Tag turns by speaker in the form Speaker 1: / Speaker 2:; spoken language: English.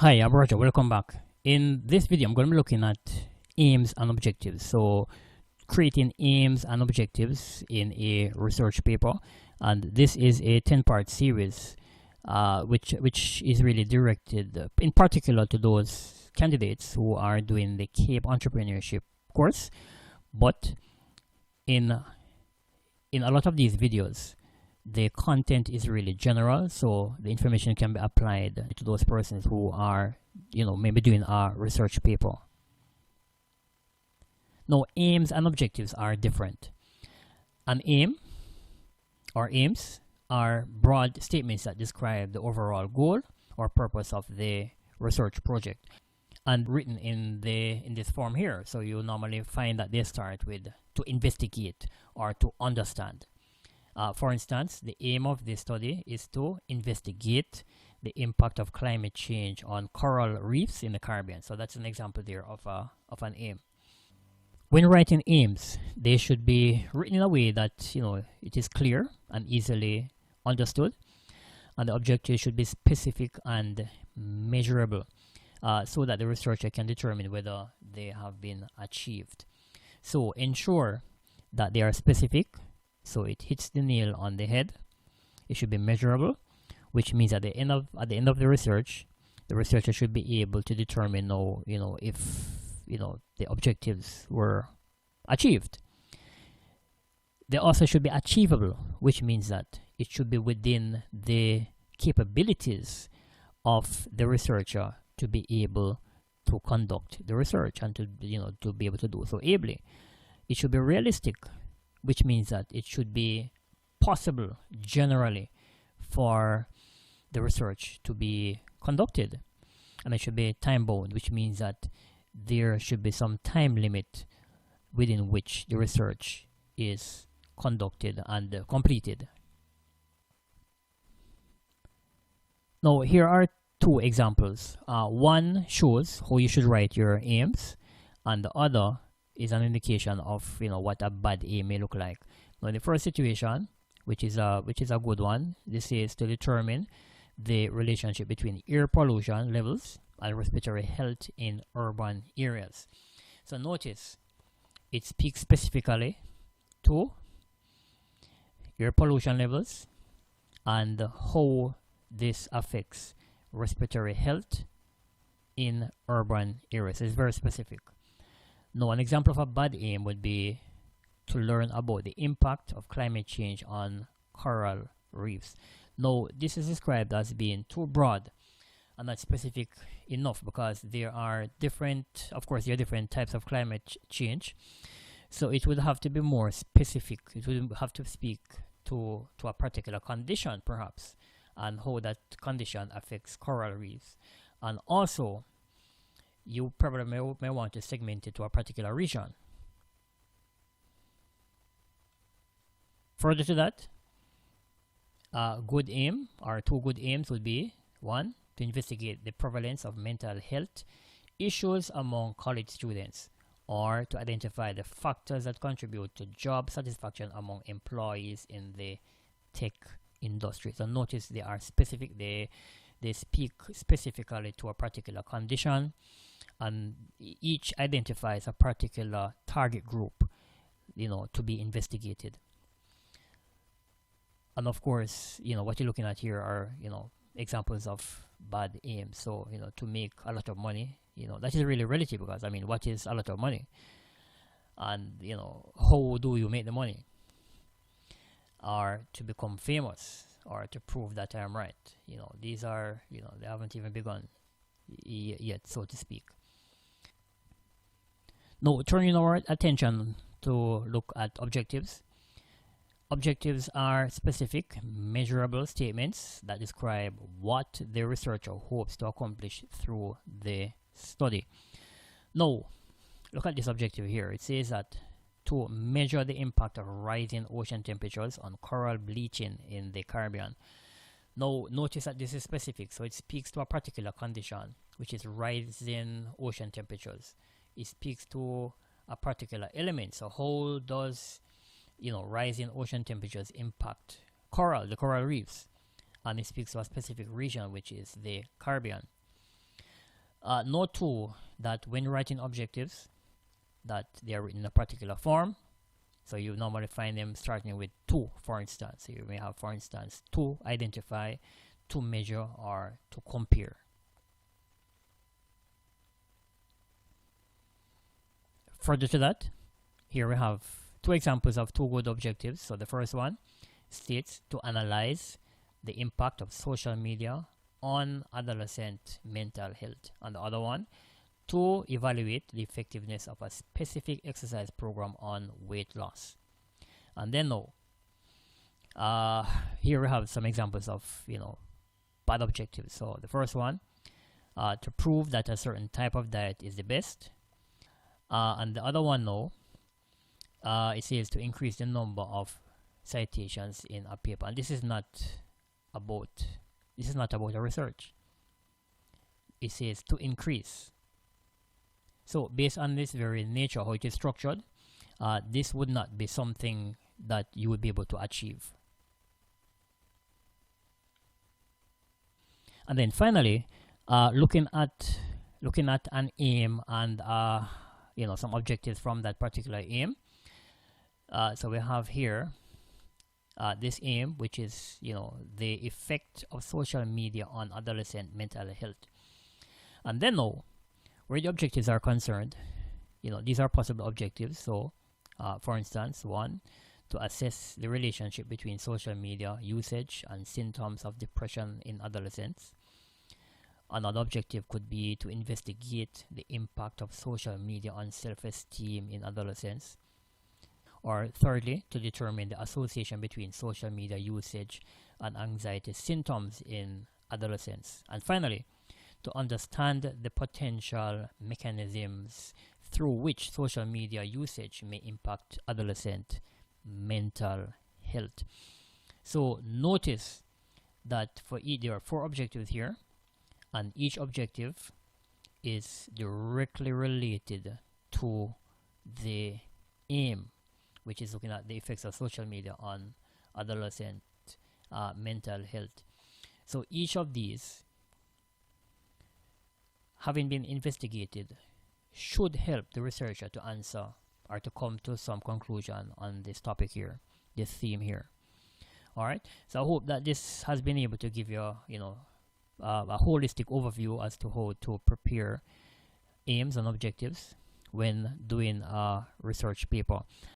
Speaker 1: Hi, I'm Roger. Welcome back. In this video, I'm going to be looking at aims and objectives. So, creating aims and objectives in a research paper, and this is a 10-part series, which is really directed, in particular, to those candidates who are doing the Cape Entrepreneurship course. But in a lot of these videos, the content is really general, so the information can be applied to those persons who are, maybe doing a research paper. Now, aims and objectives are different. An aim or aims are broad statements that describe the overall goal or purpose of the research project, and written in this form here. So you normally find that they start with to investigate or to understand. For instance, the aim of this study is to investigate the impact of climate change on coral reefs in the Caribbean. So that's an example there of an aim. When writing aims, they should be written in a way that it is clear and easily understood, and the objective should be specific and measurable, so that the researcher can determine whether they have been achieved. So ensure that they are specific, so it hits the nail on the head. It should be measurable, which means at the end of the research, the researcher should be able to determine if the objectives were achieved. They also should be achievable, which means that it should be within the capabilities of the researcher to be able to conduct the research and to be able to do so ably. It should be realistic, which means that it should be possible generally for the research to be conducted, and it should be time bound, which means that there should be some time limit within which the research is conducted and completed. Now, here are two examples. One shows how you should write your aims, and the other is an indication of what a bad aim may look like. Now, in the first situation, which is a good one, this is to determine the relationship between air pollution levels and respiratory health in urban areas. So notice it speaks specifically to air pollution levels and how this affects respiratory health in urban areas. It's very specific. Now, an example of a bad aim would be to learn about the impact of climate change on coral reefs. Now, this is described as being too broad and not specific enough, because there are different types of climate change. So it would have to be more specific. It would have to speak to a particular condition, perhaps, and how that condition affects coral reefs. And also, you probably may want to segment it to a particular region. Further to that, a good aim or two good aims would be: one, to investigate the prevalence of mental health issues among college students, or to identify the factors that contribute to job satisfaction among employees in the tech industry. So notice they are specific. They speak specifically to a particular condition, and each identifies a particular target group to be investigated. And of course, what you're looking at here are examples of bad aims. So to make a lot of money, that is really relative, because what is a lot of money, and how do you make the money, or to become famous, or to prove that I'm right. These are they haven't even begun yet, so to speak. Now, turning our attention to look at objectives. Objectives are specific, measurable statements that describe what the researcher hopes to accomplish through the study. Now, look at this objective here. It says that to measure the impact of rising ocean temperatures on coral bleaching in the Caribbean. Now, notice that this is specific, so it speaks to a particular condition, which is rising ocean temperatures. It speaks to a particular element. So how does rising ocean temperatures impact the coral reefs? And it speaks to a specific region, which is the Caribbean. Note too that when writing objectives, that they are written in a particular form. So you normally find them starting with to, for instance. So you may have, for instance, to identify, to measure, or to compare. Further to that, here we have two examples of two good objectives. So the first one states to analyze the impact of social media on adolescent mental health, and the other one to evaluate the effectiveness of a specific exercise program on weight loss. And then here we have some examples of bad objectives. So the first one, to prove that a certain type of diet is the best, and the other one it says to increase the number of citations in a paper. And this is not about a research. It says to increase. So based on this very nature, how it is structured, this would not be something that you would be able to achieve. And then finally, looking at an aim and some objectives from that particular aim. So we have here this aim, which is the effect of social media on adolescent mental health. And then where the objectives are concerned, these are possible objectives. So for instance, one, to assess the relationship between social media usage and symptoms of depression in adolescents. Another objective could be to investigate the impact of social media on self-esteem in adolescents. Or thirdly, to determine the association between social media usage and anxiety symptoms in adolescents. And finally, to understand the potential mechanisms through which social media usage may impact adolescent mental health. So notice that there are 4 objectives here, and each objective is directly related to the aim, which is looking at the effects of social media on adolescent mental health. So each of these, having been investigated, should help the researcher to answer or to come to some conclusion on this topic here, this theme here. Alright, so I hope that this has been able to give you a holistic overview as to how to prepare aims and objectives when doing a research paper.